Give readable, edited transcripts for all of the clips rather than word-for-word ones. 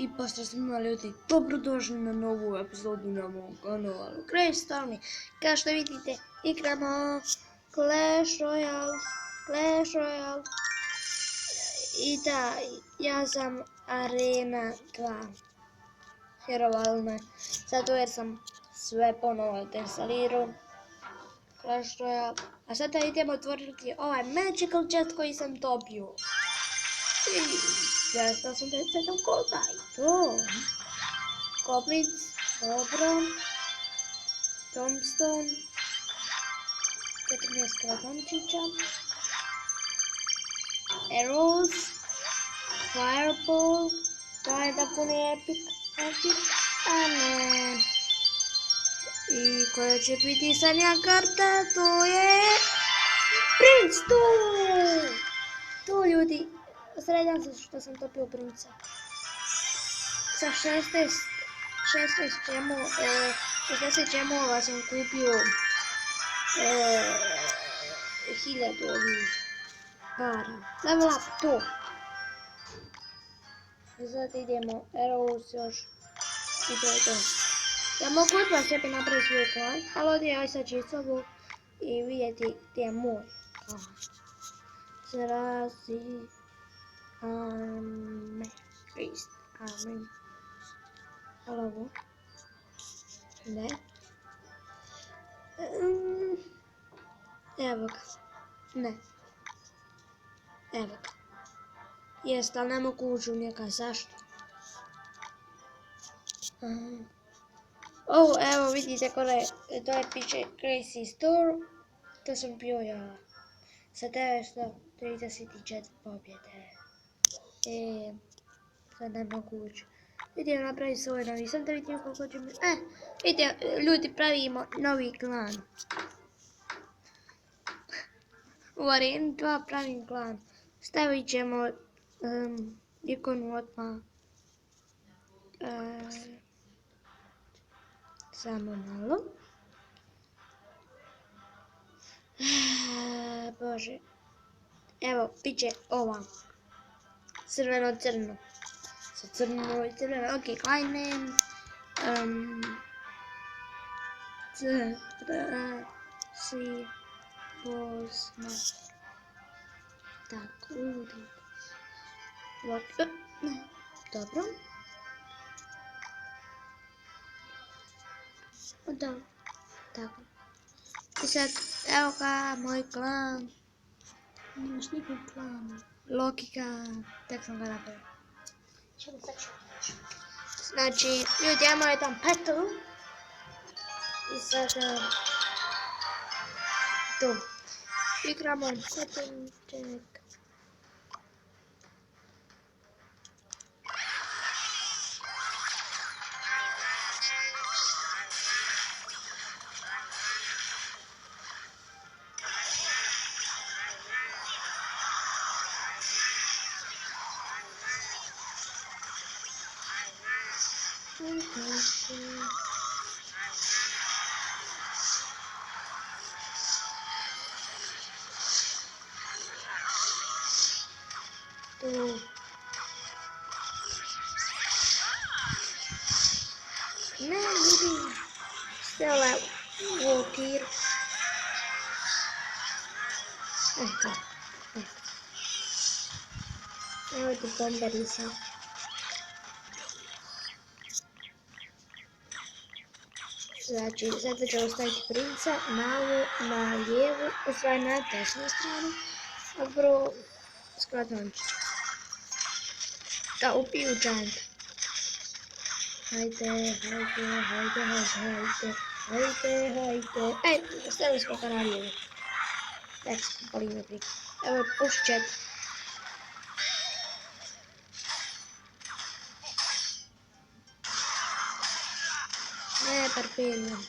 I pozdrav svima ljudi, dobrodošli na novu epizodu na mom kanalu Crazy Stormy. Kao što vidite, igramo Clash Royale. I da, ja sam Arena 2. Vjerovali me, zato jer sam sve ponovo deinstallirao Clash Royale. A sada idemo otvoriti ovaj Magical Chest koji sam dobio. I 287 koda i to. Goblins, dobro. Tombstone. 14 kratončića. Arrows. Fireball. Daj da puni epic. A ne. I koja će biti sadnja karta, to je Prince to ljudi. Sredan sam što sam topio princa. Sa 60 čemova sam kupio 1000 ovih para. Level up to. Sad idemo Arrows još. I to je to. Ja mogu odmah sebi napraviti svoj klan, ali ovdje ja sad ću sobu i vidjeti gdje je moj klan. Zrazi. Amen. Halo. Ne. Evo ga. Ne. Evo ga. Jest, ali ne mogu ući u njega. Zašto? Evo vidite kore, to je piše Crazy Store. To sam bio ja. Sa 934 pobjede. Sad ne mogu ući. Idemo napraviti svoj novi sam da vidim koliko ćemo... vidite, ljudi, pravimo novi klan. U Areni 2 pravim klan. Stavit ćemo ikonu odmah. Samo malo. Bože. Evo, bit će ova. Crveno-crno. Sa crno i crveno. Ok, client name. C. Bosna. Tako, dobro. Dobro. Tako. I sad, evo ga, moj klan. Nimaš nikog klana. Logika, tek sam ga napravio. Znači, ljudi, imamo jedan battle. I sad, to. Igramo setting check. Ne vidim. Stela Walker. Eto. Evo ti bomberica. Znači, sada ću ostaviti princa na lijevu, osvaj na desnu stranu, a prvo sklatončića. Da ubiju Giant. Hajde. Stavili smo ga na lijevu. Tek smo pali me prika. Evo, push chat. Ne, Barbarian.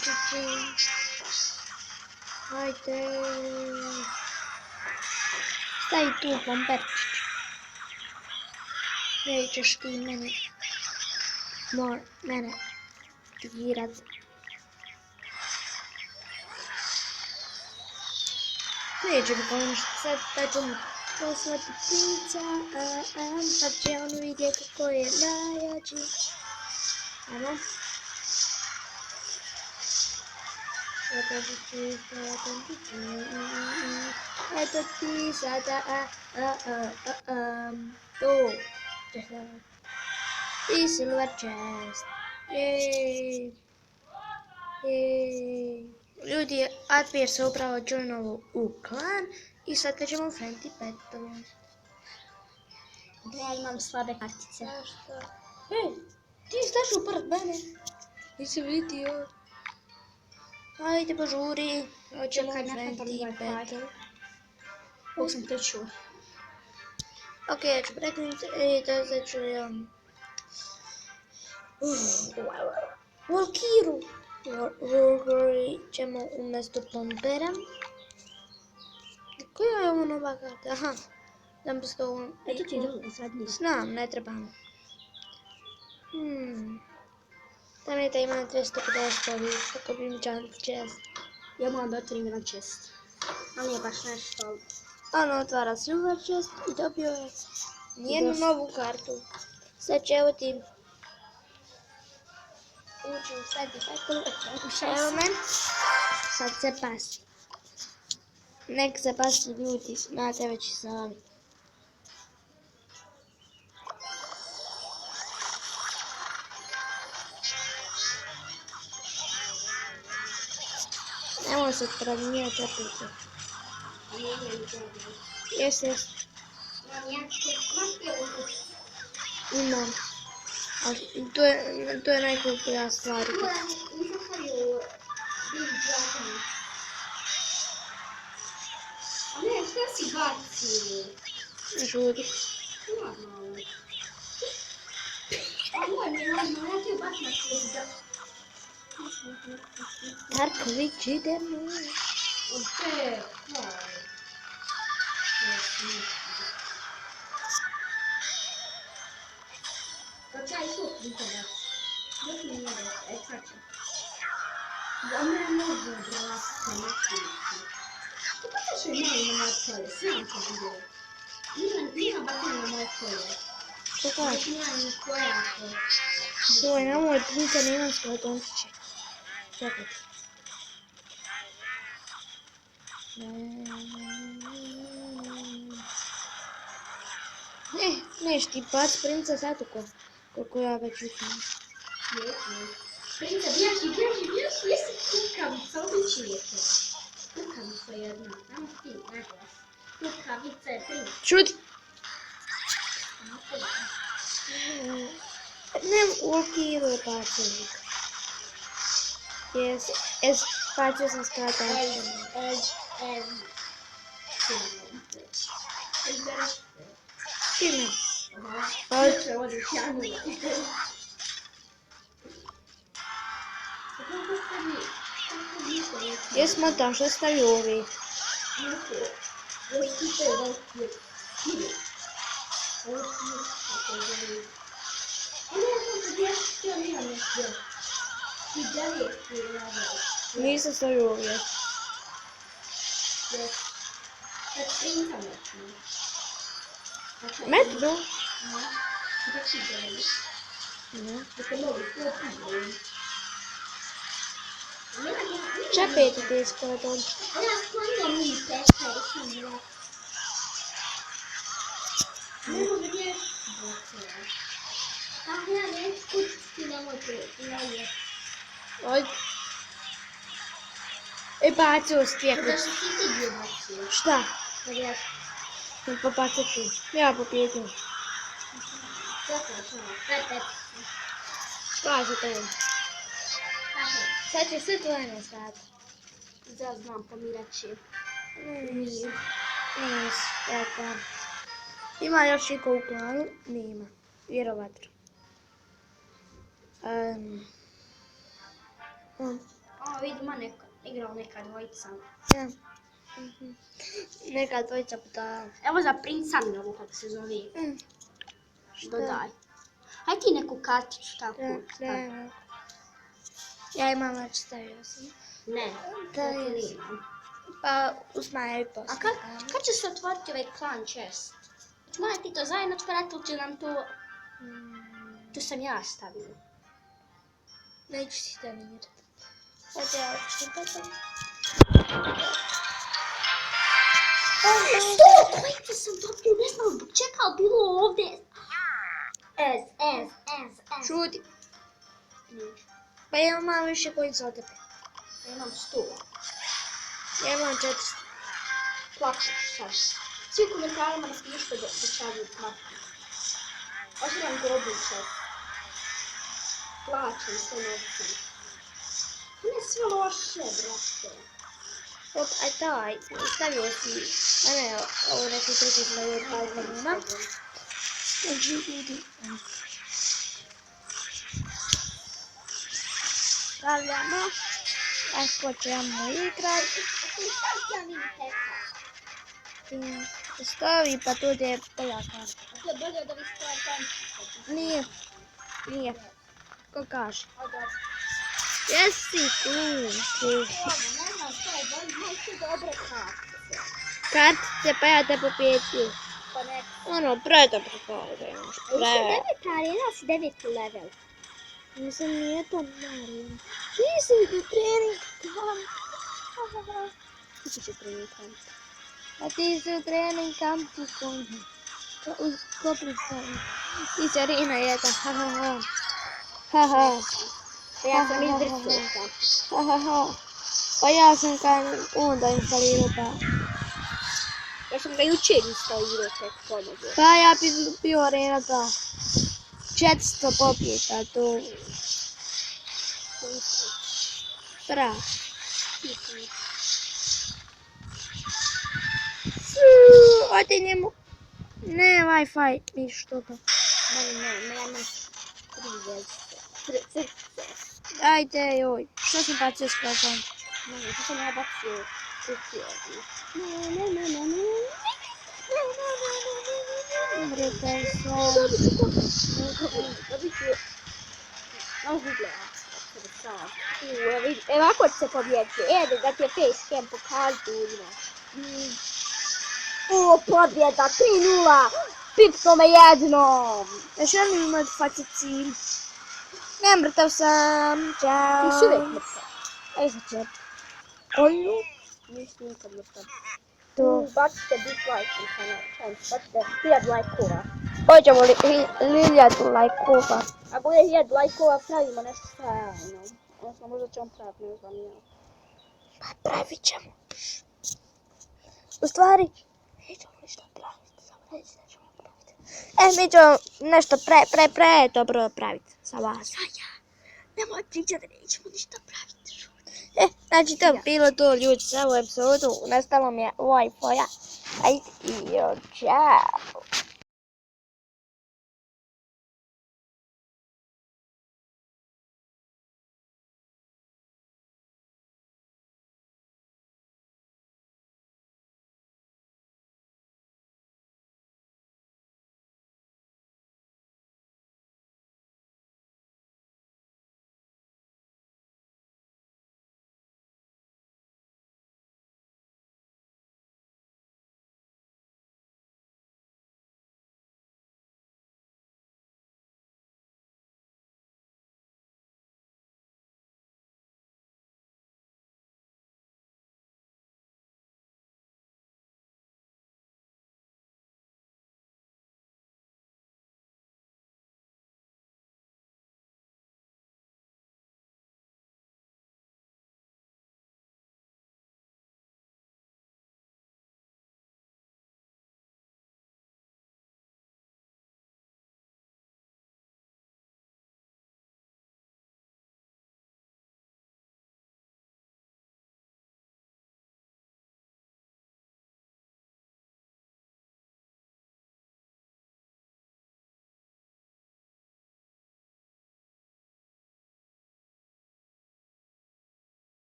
Čiči. Hajde. Stavi tu bomberčić. Nećeš ti mene tigirat. Neće mi pomoći sad, taj ću poslati princa, pa će on vidjeti ko je najjači. Ajmo. Eto ti sada, tu. I silver chest. Jej. Ljudi, Admir se upravo joinovao u klan i sad ćemo friendly petove. Da ja imam slabe kartice. Ej, ti staš upred mene. Nisi vidio. Ajde, požuri. Hoćemo friendly petove. Ovo sam to čuo. Ok, ja ću prekrenuti i to začu Valkiru. Valkyrie ćemo umjesto Pompera. Koja je ovo nova karta? Aha. Dam s tobom. Eto ti dole, zadnji. Znam, ne trebam. Tam je da ima 250 ovih, kako bi mi jump chest. Ja moram da otvorim jedan chest. Ali je baš nešto. On otvara silver chest i dobio je nijednu novu kartu. Sad će evo ti ući u srednji petru. Evo me. Sad se pasi. Nek se pasi ljudi, znate već i sami. Nemoj se odpravljivati čepite. Jes. Imam. Ali to je najkuplja stvar. Ne, šta si baci? Žudi. Darković, idemo. Joj, nemoj princa, nemam svoje dončiće. Čekajte. Neš ti bac princa Satuko, koliko ja već vidim. Princa, bježi, jesi kukavica, obični je to. Kukavica jedna, tamo ti, naglas. Kukavica je princ. Šuti! Ne, Valkyrie je bacio. Jes, bacio sam skratačem. Time. Jesmo tam, što stavio ovi? Nisam stavio ovi. Metro? Čepajte ti iskore dončiće. Ajde. E, bacio si tijekuć. Šta? Pa bacit ću. Ja pobjedim. Kaže tebi. Sad će sve tvoje nastati. Ja znam, pomirat će. Nis, eto. Ima još iko u klanu? Nima. Vjerovatno. Vidimo igrao neka dvojica. Ja. Neka dvojica puta. Evo za princa Minovu, kako se zove. Dodaj. Hajde ti neku kartiću tako. Ja imam već stavio sam. Ne, Da, to ti jes. imam. Pa uzmaju i poslije. A kad će se otvoriti ovaj clan chest? Moja ti to zajedno otvarati ili će nam to... Tu sam ja stavila. Neću ti da vidjeti. Hajde, ja ću potom. Što? Kojite sam dobio, ne znam zbog čega, ali bilo ovdje. Šuti. Pa ja imam više kojica od tebe. Ja imam 100. Ja imam 400. Plaćaš sad. Svi u komentarima napišite da će ja platiti. Ostavljam grobuće. Plaćam sve novcem. To je sve loše, brate. Op, aj daj, stavio si, a ne, ovo neki drugi stavio palkanima. Znači, idi. Stavljamo. Ako ćemo igrati. Stavi pa tu je bolja karta. A to je bolje od ovih stvari tančića. Nije. Ko kaže? Jesi tu. Ne znam što je bolje, imaju svi dobre karte. Kartice, pa ja te popijetio. Pa ne. Ono, predobro kao imaš. Deveta arena si 9. level. Mislim, nije to Mario. Nisi u trening kamp. Ti će trening kamp. A ti si u trening kampu konju. Ko predstavlja? Ti si arena jedna, ha ha ha. Ha ha. Ja sam izdrcala. Ha ha ha. Pa ja sam kad onda instalirao pa. Ja sam ga jučer instalirao tek ponovno. Pa ja bi bio arena 2. 400 pobjeda, to... Prah. Odi njemu. Ne, Wi-Fi, viš toga. Ne, ja imam 3 zvezdice. Ajde, joj. Što sam bacio s klazom? Ne, to sam ja bacio ovdje. Umrite se. Ovako se pobjeđuje. Da ti je facecam pokazuju. Pobjeda 3-0. Pipno me jednom. Ja želim imati faci cilj. Ne, mrtav sam. Ćao. Ti si uvijek mrtav. Aj za čep. Koju? Nisi nikad mrtav. To. Bacite dislike na kanal. Bacite 1000 lajkova. Hoćemo li 1000 lajkova? A bude 1000 lajkova, pravimo nešto stvarno. Odnosno, možda ćemo praviti, ne znam ja. Pa pravit ćemo. U stvari, nećemo ništa praviti. Samo reći da ćemo praviti. Mi ćemo nešto pre dobro praviti sa vas. Nemoj pričati da nećemo ništa praviti. Znači to je bilo to ljudi za ovu epizodu. Nastalo mi je Wi-Fi. Ajde, čao.